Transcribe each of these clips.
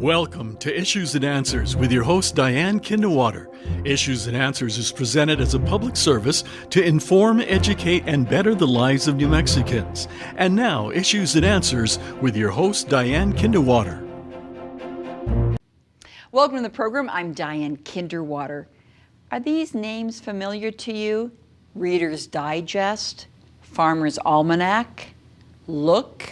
Welcome to Issues and Answers with your host Diane Kinderwater. Issues and Answers is presented as a public service to inform, educate, and better the lives of New Mexicans. And now, Issues and Answers with your host Diane Kinderwater. Welcome to the program. I'm Diane Kinderwater. Are these names familiar to you? Reader's Digest, Farmer's Almanac, Look,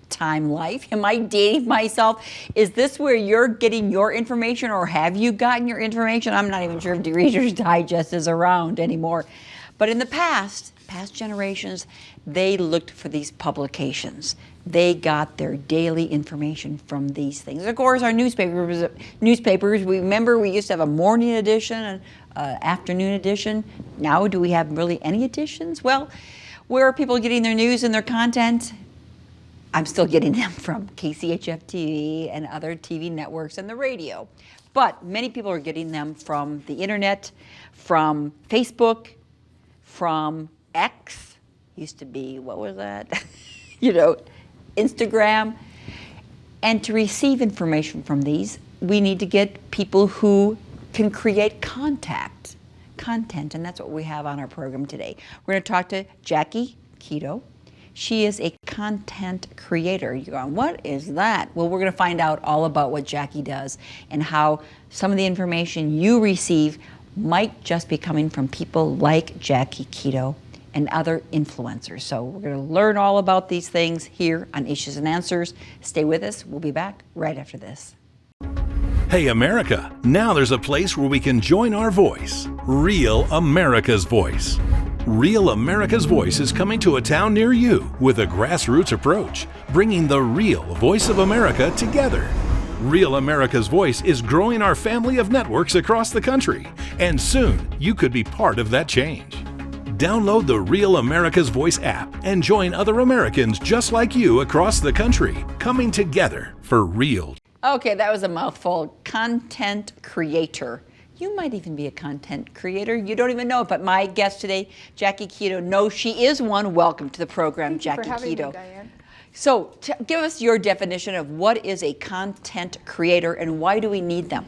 Time Life. Am I dating myself? Is this where you're getting your information, or have you gotten your information? I'm not even sure if the Reader's Digest is around anymore. But in the past generations, they looked for these publications. They got their daily information from these things. Of course, our newspapers, we remember we used to have a morning edition, an afternoon edition. Now, do we have really any editions? Well, where are people getting their news and their content? I'm still getting them from KCHF TV and other TV networks and the radio. But many people are getting them from the internet, from Facebook, from X, used to be, what was that? Instagram. And to receive information from these, we need to get people who can create content, and that's what we have on our program today. We're going to talk to Jackie Kido. She is a content creator. You're going, what is that? Well, we're going to find out all about what Jackie does and how some of the information you receive might just be coming from people like Jackie Kido and other influencers. So we're going to learn all about these things here on Issues and Answers. Stay with us. We'll be back right after this. Hey America, now there's a place where we can join our voice. Real America's Voice. Real America's Voice is coming to a town near you with a grassroots approach, bringing the real voice of America together. Real America's Voice is growing our family of networks across the country, and soon you could be part of that change. Download the Real America's Voice app and join other Americans just like you across the country, coming together for real. Okay, that was a mouthful. Content creator. You might even be a content creator. You don't even know it, but my guest today, Jackie Kido, knows she is one. Welcome to the program, Jackie Kido. Thank you for having me, Diane. So give us your definition of what is a content creator and why do we need them?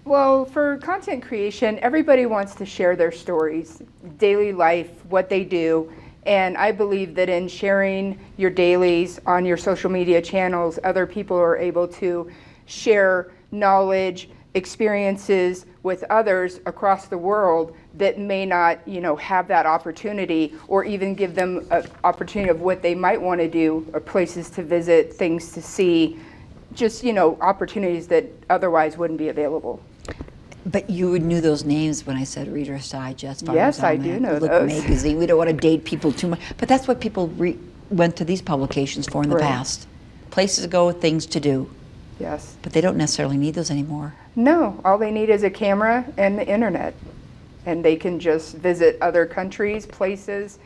Well, for content creation, everybody wants to share their stories, daily life, what they do. And I believe that in sharing your dailies on your social media channels, other people are able to share knowledge, experiences with others across the world that may not, have that opportunity, or even give them an opportunity of what they might want to do, or places to visit, things to see, just, opportunities that otherwise wouldn't be available. But you knew those names when I said Reader's Digest. Yes, I do know Look those. Magazine. We don't want to date people too much, but that's what people went to these publications for in the Right. past. Places to go, things to do. Yes. But they don't necessarily need those anymore. No, all they need is a camera and the internet. And they can just visit other countries, places,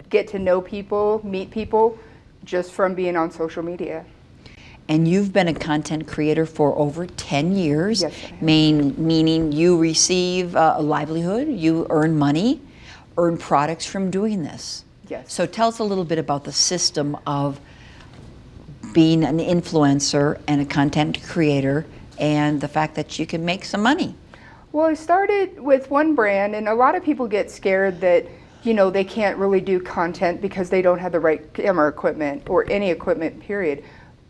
get to know people, meet people, just from being on social media. And you've been a content creator for over 10 years. Yes, I have. Meaning you receive a livelihood, you earn money, earn products from doing this. Yes. So tell us a little bit about the system of being an influencer and a content creator and the fact that you can make some money. Well, I started with one brand, and a lot of people get scared that, they can't really do content because they don't have the right camera equipment or any equipment, period.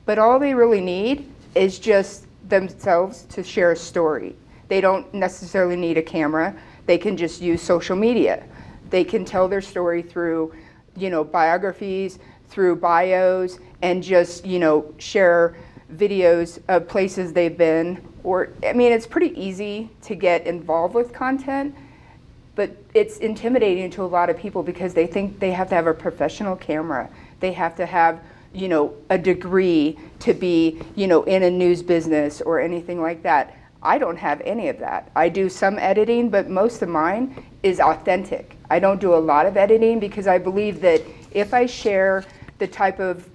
But all they really need is just themselves to share a story. They don't necessarily need a camera. They can just use social media. They can tell their story through, biographies, through bios, and just, share videos of places they've been. It's pretty easy to get involved with content, but it's intimidating to a lot of people because they think they have to have a professional camera. They have to have, a degree to be, in a news business or anything like that. I don't have any of that. I do some editing, but most of mine is authentic. I don't do a lot of editing because I believe that if I share the type of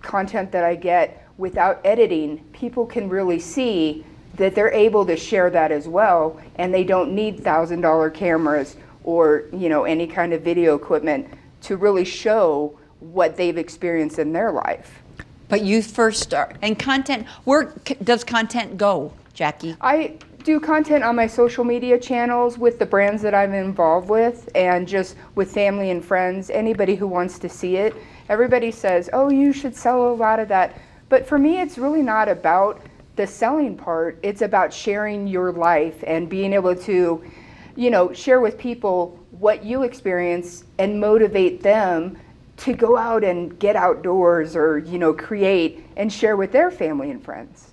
content that I get without editing, people can really see that they're able to share that as well, and they don't need $1,000 cameras or any kind of video equipment to really show what they've experienced in their life. But you first start, and content, where does content go, Jackie? I do content on my social media channels with the brands that I'm involved with, and just with family and friends, anybody who wants to see it. Everybody says, oh, you should sell a lot of that. But for me, it's really not about the selling part. It's about sharing your life and being able to, share with people what you experience and motivate them to go out and get outdoors, or create and share with their family and friends.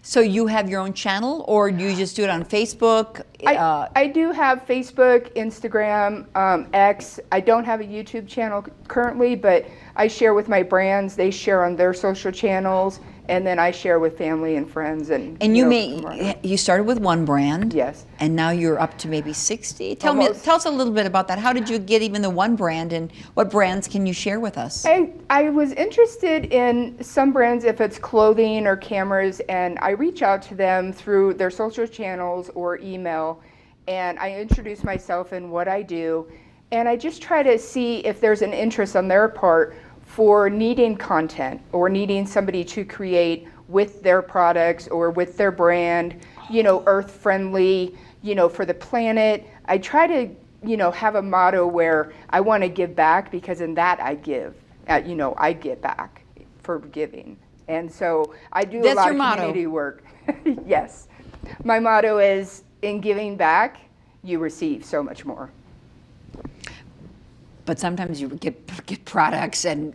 So you have your own channel, or you just do it on Facebook? I do have Facebook, Instagram, X. I don't have a YouTube channel currently, but I share with my brands. They share on their social channels, and then I share with family and friends. And you started with one brand. Yes. And now you're up to maybe 60. Tell us a little bit about that. How did you get even the one brand, and what brands can you share with us? I was interested in some brands, if it's clothing or cameras, and I reach out to them through their social channels or email, and I introduce myself and what I do, and I just try to see if there's an interest on their part for needing content or needing somebody to create with their products or with their brand, earth friendly, for the planet. I try to, have a motto where I want to give back, because in that I give, I get back for giving. And so I do a lot of community work. Yes. My motto is, in giving back, you receive so much more. But sometimes you get products and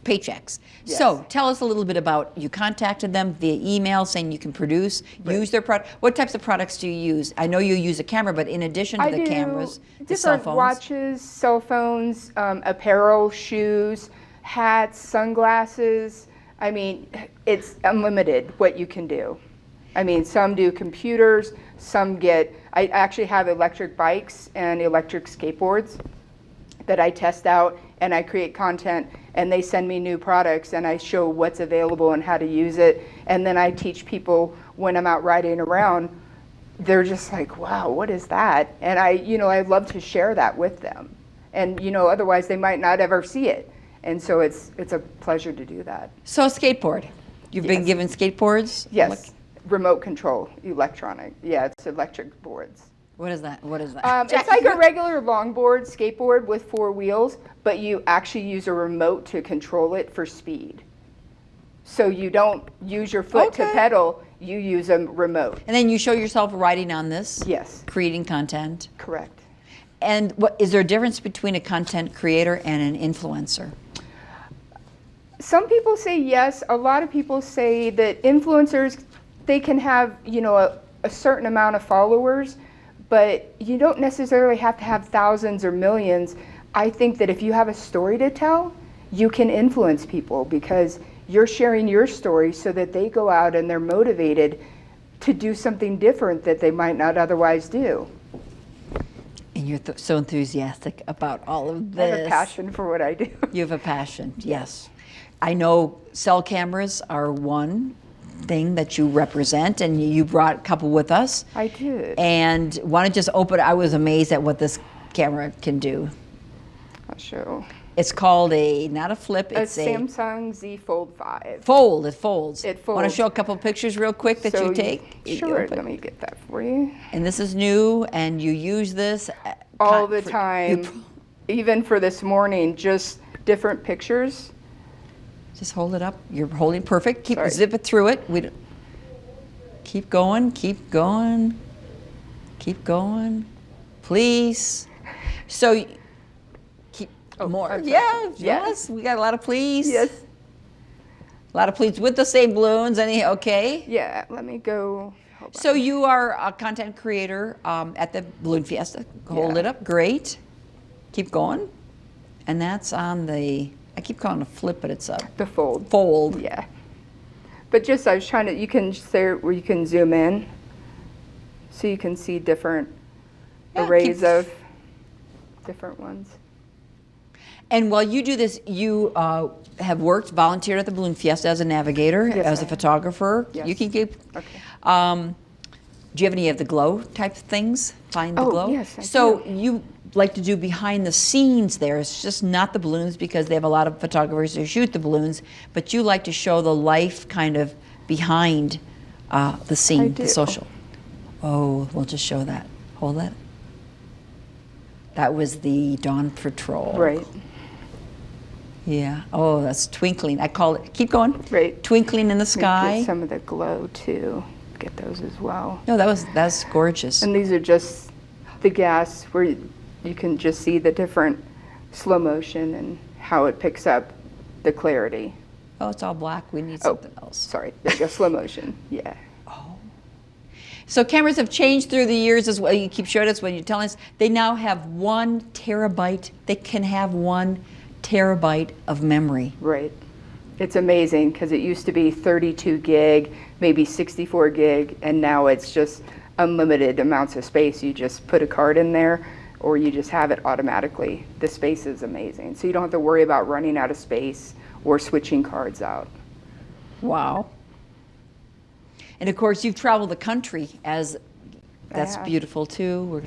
paychecks. Yes. So tell us a little bit about, you contacted them via email saying you can use their product. What types of products do you use? I know you use a camera, but in addition to the cameras, the cell phones? Different watches, cell phones, apparel, shoes, hats, sunglasses. I mean, it's unlimited what you can do. I mean, some do computers, I actually have electric bikes and electric skateboards that I test out, and I create content, and they send me new products, and I show what's available and how to use it. And then I teach people when I'm out riding around. They're just like, wow, what is that? And I love to share that with them. And otherwise they might not ever see it. And so it's a pleasure to do that. So skateboard. You've been given skateboards? Yes. Remote control, electronic. Yeah, it's electric boards. What is that? It's like a regular longboard, skateboard with 4 wheels, but you actually use a remote to control it for speed. So you don't use your foot to pedal, you use a remote. And then you show yourself riding on this? Yes. Creating content? Correct. And is there a difference between a content creator and an influencer? Some people say yes. A lot of people say that influencers, they can have, a certain amount of followers, but you don't necessarily have to have thousands or millions. I think that if you have a story to tell, you can influence people, because you're sharing your story so that they go out and they're motivated to do something different that they might not otherwise do. And you're so enthusiastic about all of this. I have a passion for what I do. You have a passion, yes. I know cell cameras are one thing that you represent, and you brought a couple with us. I did. And want to just open, I was amazed at what this camera can do. I'll show. It's called not a flip, it's a Samsung Z Fold 5. It folds. It folds. Want to show a couple pictures real quick that you take? Sure, let me get that for you. And this is new, and you use this all the time, even for this morning, just different pictures. Just hold it up. You're holding perfect. Zip it through it. Keep going. Keep going. Keep going. Please. So keep more. Yes. We got a lot of please. Yes. A lot of please with the same balloons. Okay. Yeah. Let me go. So you are a content creator at the Balloon Fiesta. Hold it up. Great. Keep going. And that's on the. I keep calling it a flip, but it's the fold. Fold. Yeah. But just, I was trying to, you can say where you can zoom in, so you can see different arrays of different ones. And while you do this, you have volunteered at the Balloon Fiesta as a navigator, as a photographer. Yes. You can keep. Okay. Do you have any of the glow type things? Find the Oh, glow? yes, I So do. you like to do behind the scenes there. It's just not the balloons because they have a lot of photographers who shoot the balloons, but you like to show the life kind of behind the scene, I the do. social. Oh, we'll just show that. Hold that. That was the Dawn Patrol. Right. Yeah. Oh, that's twinkling. I call it, keep going. Right. Twinkling in the We sky. Get some of the glow too. Get those as well. No, that's gorgeous. And these are just the gas where you can just see the different slow motion and how it picks up the clarity. Oh, it's all black. We need Oh, something else. sorry, there you go, slow motion. Yeah. So cameras have changed through the years as well. You keep showing us when you're telling us. They now have 1 terabyte. They can have 1 terabyte of memory. Right. It's amazing because it used to be 32 gig, maybe 64 gig, and now it's just unlimited amounts of space. You just put a card in there or you just have it automatically. The space is amazing. So you don't have to worry about running out of space or switching cards out. Wow. And of course, you've traveled the country as that's have. beautiful too.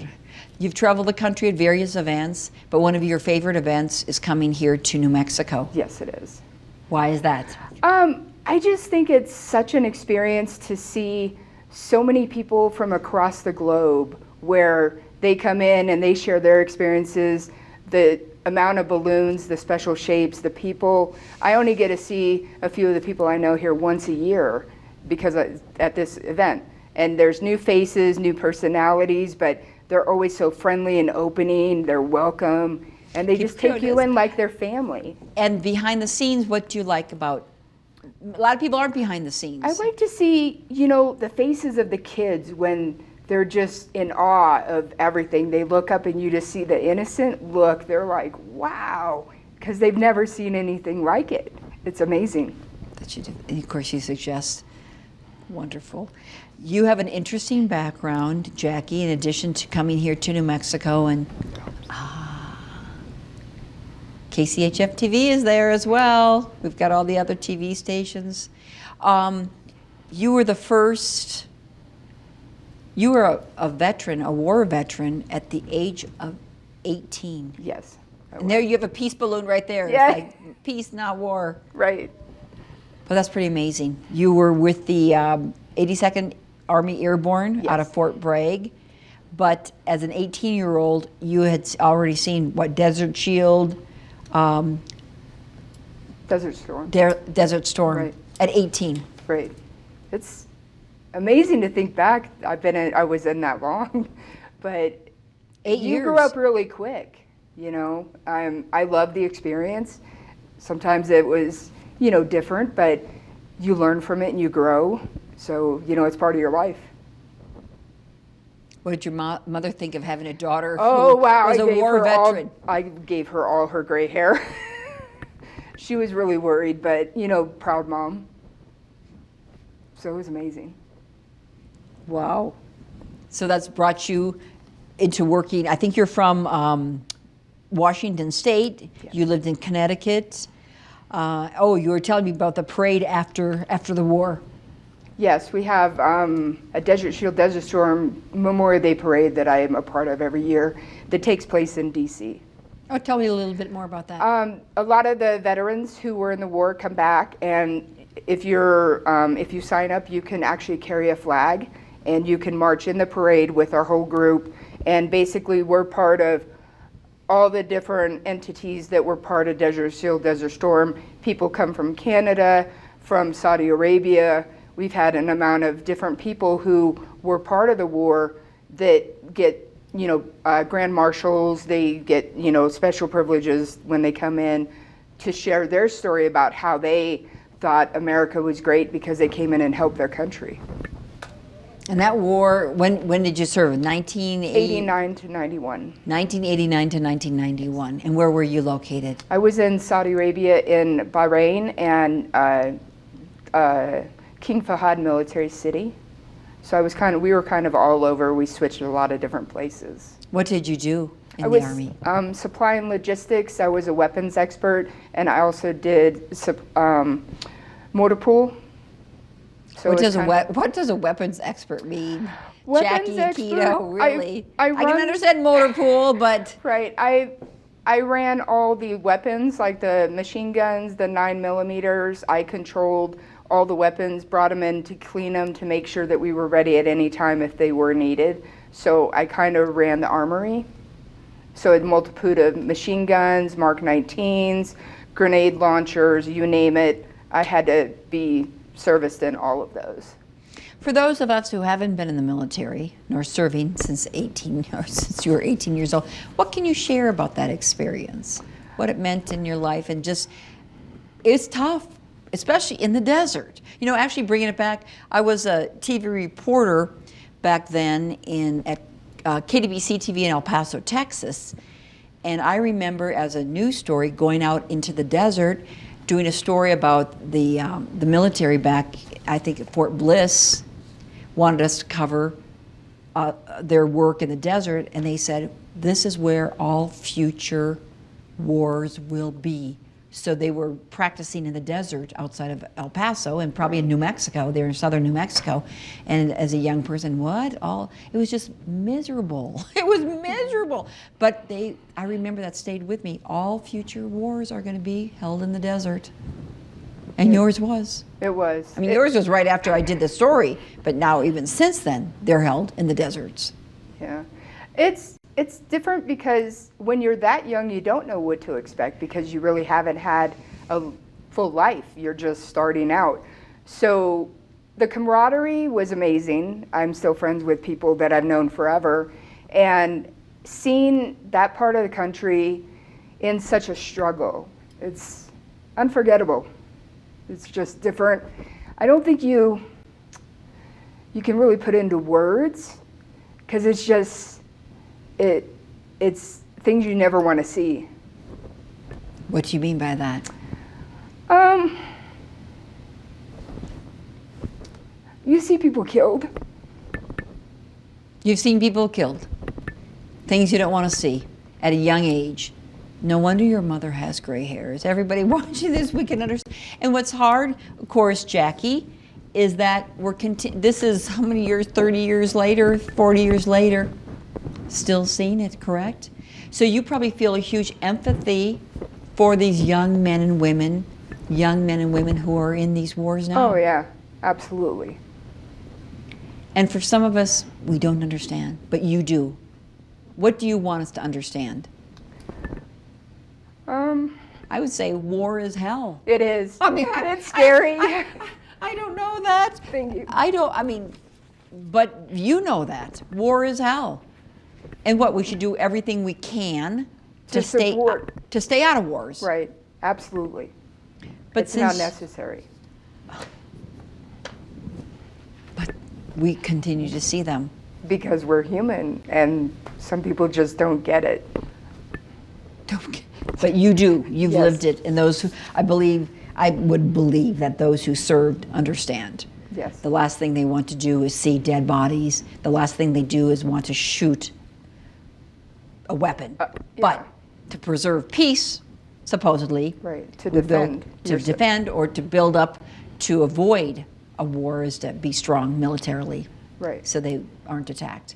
You've traveled the country at various events, but one of your favorite events is coming here to New Mexico. Yes, it is. Why is that? I just think it's such an experience to see so many people from across the globe where they come in and they share their experiences, the amount of balloons, the special shapes, the people. I only get to see a few of the people I know here once a year because at this event. And there's new faces, new personalities, but they're always so friendly and opening, they're welcome, and they just take you in like their family. And behind the scenes, what do you like about? A lot of people aren't behind the scenes. I like to see, the faces of the kids when they're just in awe of everything. They look up and you just see the innocent look. They're like, wow, because they've never seen anything like it. It's amazing. That you do. And of course, you suggest. Wonderful. You have an interesting background, Jackie, in addition to coming here to New Mexico, and KCHF TV is there as well. We've got all the other TV stations. You were the first, you were a veteran, a war veteran at the age of 18. Yes. And there you have a peace balloon right there. Yeah. It's like peace, not war. Right. But that's pretty amazing. You were with the 82nd Army Airborne out of Yes. Fort Bragg, but as an 18-year-old, you had already seen what Desert Shield, Desert Storm. Desert Storm Right. at 18. Right. It's amazing to think back. I was in that long, but 8 you grew years. up really quick. I love the experience. Sometimes it was, different, but you learn from it and you grow. So, it's part of your life. What did your mother think of having a daughter Oh, who wow. was a war veteran? I gave her all her gray hair. She was really worried, but, proud mom. So it was amazing. Wow. So that's brought you into working. I think you're from Washington State. Yes. You lived in Connecticut. You were telling me about the parade after the war. Yes, we have a Desert Shield, Desert Storm Memorial Day parade that I am a part of every year that takes place in D.C. Oh, tell me a little bit more about that. A lot of the veterans who were in the war come back, and if you sign up, you can actually carry a flag, and you can march in the parade with our whole group. And basically, we're part of all the different entities that were part of Desert Shield, Desert Storm. People come from Canada, from Saudi Arabia. We've had an amount of different people who were part of the war that get, grand marshals. They get, special privileges when they come in to share their story about how they thought America was great because they came in and helped their country. And that war, when did you serve? 1989 to 91. 1989 to 1991. And where were you located? I was in Saudi Arabia, in Bahrain, and King Fahd military city. So we were kind of all over. We switched to a lot of different places. What did you do in I the was Army? Supply and logistics. I was a weapons expert, and I also did motor pool. So What it's what does a weapons expert mean? Weapons Jackie, expert, Kido, really? I can run- understand motor pool, but Right. I ran all the weapons, like the machine guns, the 9mm. I controlled all the weapons, brought them in to clean them to make sure that we were ready at any time if they were needed. So I kind of ran the armory. So a multitude of machine guns, Mark 19s, grenade launchers, you name it. I had to be serviced in all of those. for those of us who haven't been in the military nor serving since 18 or since you were 18 years old, what can you share about that experience? What it meant in your life, and just it's tough, especially in the desert. You know, actually bringing it back, I was a TV reporter back then at KDBC TV in El Paso, Texas, and I remember as a news story going out into the desert, doing a story about the military back, I think at Fort Bliss, wanted us to cover their work in the desert, and they said, this is where all future wars will be. So they were practicing in the desert outside of El Paso and probably in New Mexico. They were in southern New Mexico. And as a young person, it was just miserable. It was miserable. But I remember that stayed with me. All future wars are going to be held in the desert. And yours was. It was. I mean, yours was right after I did the story, but now even since then, they're held in the deserts. Yeah. It's different because when you're that young, you don't know what to expect because you really haven't had a full life. You're just starting out. So the camaraderie was amazing. I'm still friends with people that I've known forever. And seeing that part of the country in such a struggle, it's unforgettable. It's just different. I don't think you can really put into words because it's just, it's things you never want to see. What do you mean by that? You see people killed. You've seen people killed. Things you don't want to see at a young age. No wonder your mother has gray hairs. Everybody watching this, we can understand. And what's hard, of course, Jackie, is that this is how many years, 30 years later, 40 years later, still seeing it, correct? So you probably feel a huge empathy for these young men and women who are in these wars now. Oh yeah, absolutely. And for some of us, we don't understand, but you do. What do you want us to understand? I would say war is hell. It is. I mean, it's scary. I don't know that. Thank you. But you know that. War is hell. And what, we should do everything we can to stay out of wars. Right, absolutely. But it's not necessary. But we continue to see them. Because we're human, and some people just don't get it. But you do. You've Yes. lived it. And those who, I would believe that those who served understand. Yes. The last thing they want to do is see dead bodies. The last thing they do is want to shoot a weapon. Yeah. But to preserve peace, supposedly, Right, to we build- defend to yourself. defend or to build up to avoid a war is to be strong militarily. Right. So they aren't attacked.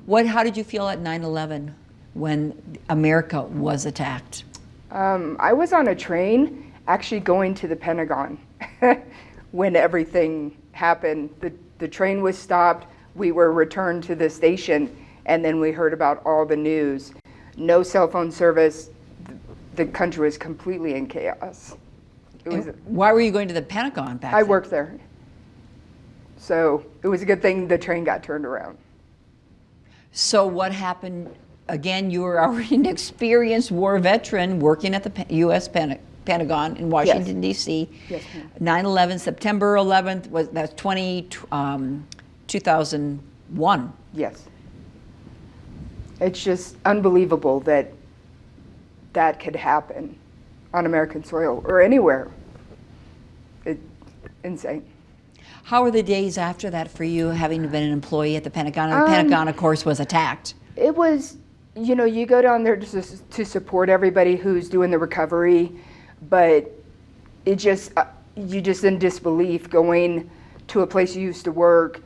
How did you feel at 9/11 when America was attacked? I was on a train actually going to the Pentagon when everything happened. The train was stopped, we were returned to the station, and then we heard about all the news. No cell phone service, the country was completely in chaos. Why were you going to the Pentagon back I then? worked there. So it was a good thing the train got turned around. So what happened? Again, you were already an experienced war veteran working at the U.S. Pentagon in Washington, D.C. Yes, ma'am. 9/11, September 11th, that's 2001. Yes. It's just unbelievable that that could happen on American soil or anywhere. It's insane. How were the days after that for you, having been an employee at the Pentagon? And the Pentagon, of course, was attacked. It was, you go down there to support everybody who's doing the recovery, but you just in disbelief going to a place you used to work,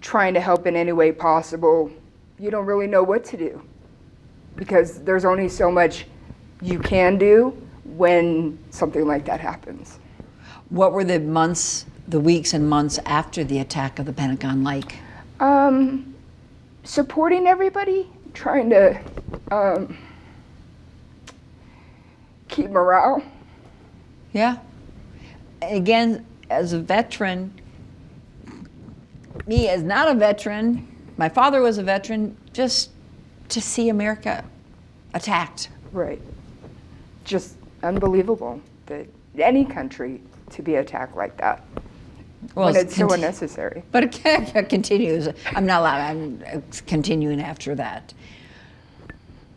trying to help in any way possible, you don't really know what to do because there's only so much you can do when something like that happens. What were the weeks and months after the attack of the Pentagon like? Supporting everybody, trying to keep morale. Yeah. Again, as a veteran, me as not a veteran, my father was a veteran, just to see America attacked. Right. Just unbelievable that any country to be attacked like that. Well, when it's so unnecessary. But it continues. I'm not allowed. I'm continuing after that.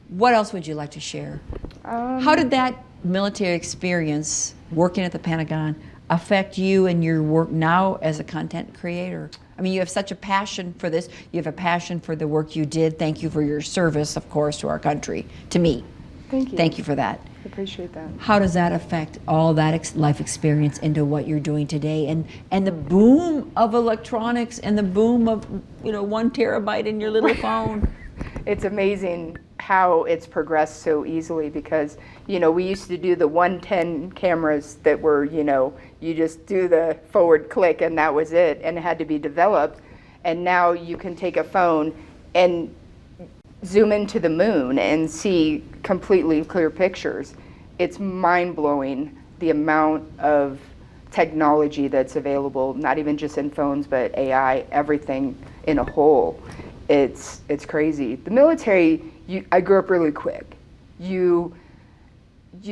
What else would you like to share? How did that military experience working at the Pentagon affect you and your work now as a content creator? I mean, you have such a passion for this. You have a passion for the work you did. Thank you for your service, of course, to our country, to me. Thank you. Thank you for that. I appreciate that. How does that affect all that life experience into what you're doing today, and the boom of electronics and the boom of 1 terabyte in your little phone? It's amazing how it's progressed so easily because we used to do the 110 cameras that were you just do the forward click and that was it, and it had to be developed, and now you can take a phone and zoom into the moon and see completely clear pictures. It's mind-blowing the amount of technology that's available, not even just in phones, but AI, everything in a whole. It's crazy. The military, I grew up really quick. You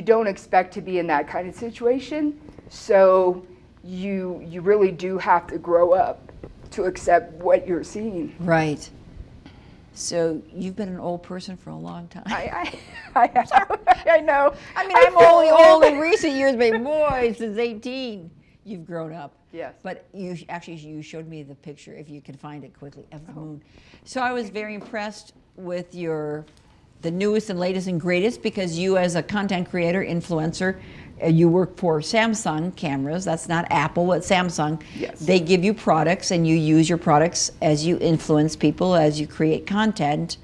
don't expect to be in that kind of situation, so you really do have to grow up to accept what you're seeing. Right. So you've been an old person for a long time. I have. I know. I mean, I'm only old in recent years, but boy, since 18, you've grown up. Yes. But you showed me the picture, if you can find it quickly, of the moon. So I was very impressed with the newest and latest and greatest, because you, as a content creator, influencer, you work for Samsung cameras. That's not Apple, it's Samsung. Yes. They give you products, and you use your products as you influence people, as you create content.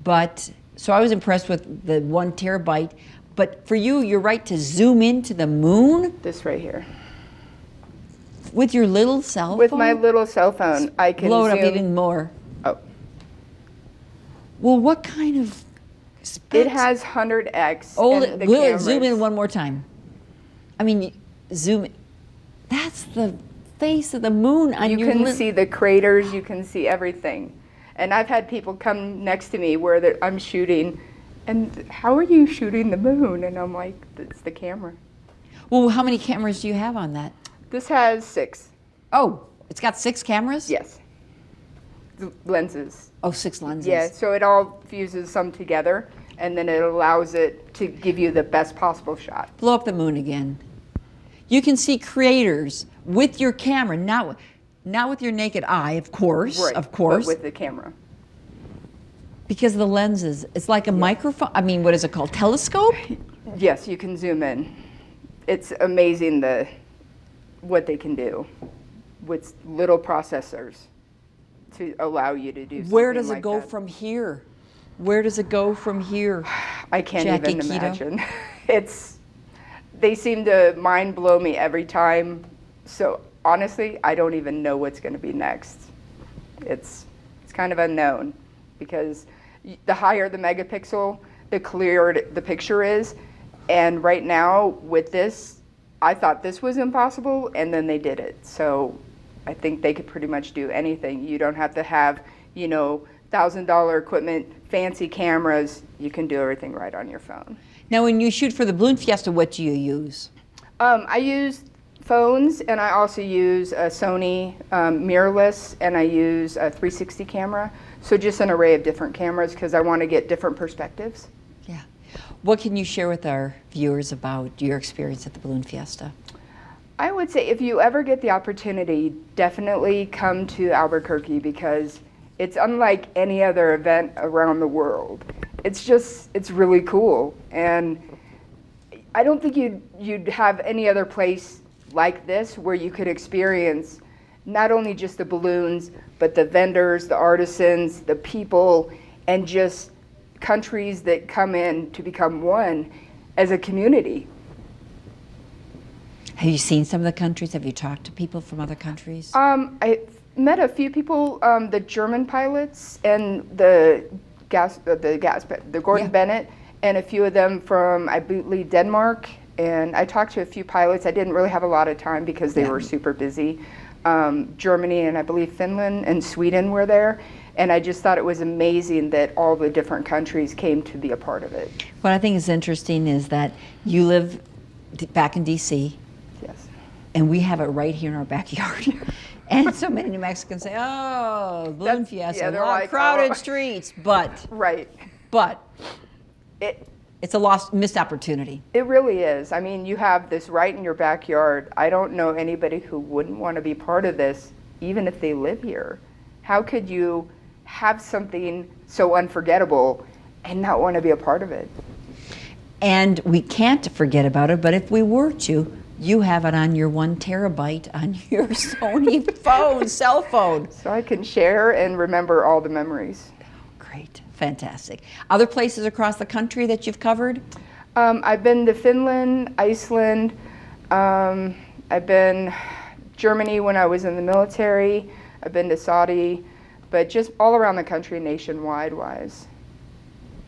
But so I was impressed with the 1 terabyte. But for you, you're right to zoom into the moon This right here. with your little cell phone. With my little cell phone, I can blow it up zoom. even more. Oh. Well, what kind of specs? It has 100x. Oh, and the we'll zoom in cameras. one more time. I mean, zoom in. That's the face of the moon on You your can see the craters, you can see everything. And I've had people come next to me where I'm shooting, and how are you shooting the moon? And I'm like, it's the camera. Well, how many cameras do you have on that? This has 6. Oh, it's got 6 cameras? Yes. The lenses. Oh, 6 lenses. Yeah, so it all fuses some together, and then it allows it to give you the best possible shot. Blow up the moon again. You can see craters with your camera, not with your naked eye, of course, Right, of course. but with the camera. Because of the lenses. It's like a microphone. I mean, what is it called? Telescope? Yes, you can zoom in. It's amazing what they can do with little processors to allow you to do something Where does it like go that. from here? Where does it go from here? I can't Jackie even Kido? imagine. They seem to mind blow me every time. So honestly, I don't even know what's going to be next. It's kind of unknown, because the higher the megapixel, the clearer the picture is. And right now with this, I thought this was impossible, and then they did it. So I think they could pretty much do anything. You don't have to have, $1,000 equipment, fancy cameras. You can do everything right on your phone. Now, when you shoot for the Balloon Fiesta, what do you use? I use phones, and I also use a Sony mirrorless, and I use a 360 camera. So just an array of different cameras, because I want to get different perspectives. Yeah. What can you share with our viewers about your experience at the Balloon Fiesta? I would say if you ever get the opportunity, definitely come to Albuquerque, because it's unlike any other event around the world. It's really cool. And I don't think you'd have any other place like this where you could experience not only just the balloons, but the vendors, the artisans, the people, and just countries that come in to become one as a community. Have you seen some of the countries? Have you talked to people from other countries? I met a few people, the German pilots and the Gordon Yeah. Bennett, and a few of them from, I believe, Denmark. And I talked to a few pilots. I didn't really have a lot of time because they were super busy. Germany and I believe Finland and Sweden were there. And I just thought it was amazing that all the different countries came to be a part of it. What I think is interesting is that you live back in D.C., Yes. and we have it right here in our backyard. And so many New Mexicans say, oh, Balloon Fiesta, yeah, a they're lot of like, crowded oh. streets. But Right. It it's a missed opportunity. It really is. I mean, you have this right in your backyard. I don't know anybody who wouldn't want to be part of this, even if they live here. How could you have something so unforgettable and not want to be a part of it? And we can't forget about it, but if we were to, you have it on your 1 terabyte on your Sony cell phone. So I can share and remember all the memories. Great, fantastic. Other places across the country that you've covered? I've been to Finland, Iceland. I've been Germany when I was in the military. I've been to Saudi, but just all around the country, nationwide wise.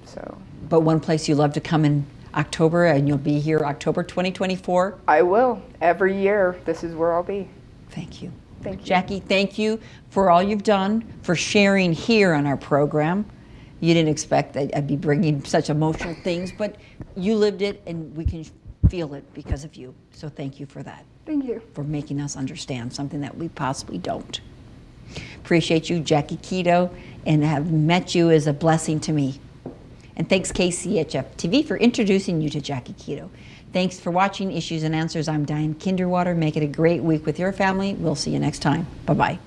So But one place you love to come in October, and you'll be here October 2024. I will. Every year, this is where I'll be. Thank you. Thank you. Jackie, thank you for all you've done, for sharing here on our program. You didn't expect that I'd be bringing such emotional things, but you lived it, and we can feel it because of you. So thank you for that, Thank you. for making us understand something that we possibly don't. Appreciate you, Jackie Kido, and have met you is a blessing to me. And thanks KCHF TV for introducing you to Jackie Kido. Thanks for watching Issues and Answers. I'm Diane Kinderwater. Make it a great week with your family. We'll see you next time. Bye-bye.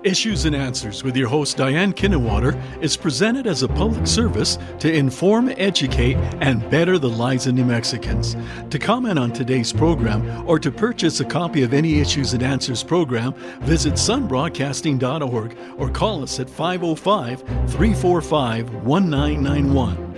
Issues and Answers with your host Diane Kinnewater is presented as a public service to inform, educate, and better the lives of New Mexicans. To comment on today's program or to purchase a copy of any Issues and Answers program, visit sunbroadcasting.org or call us at 505-345-1991.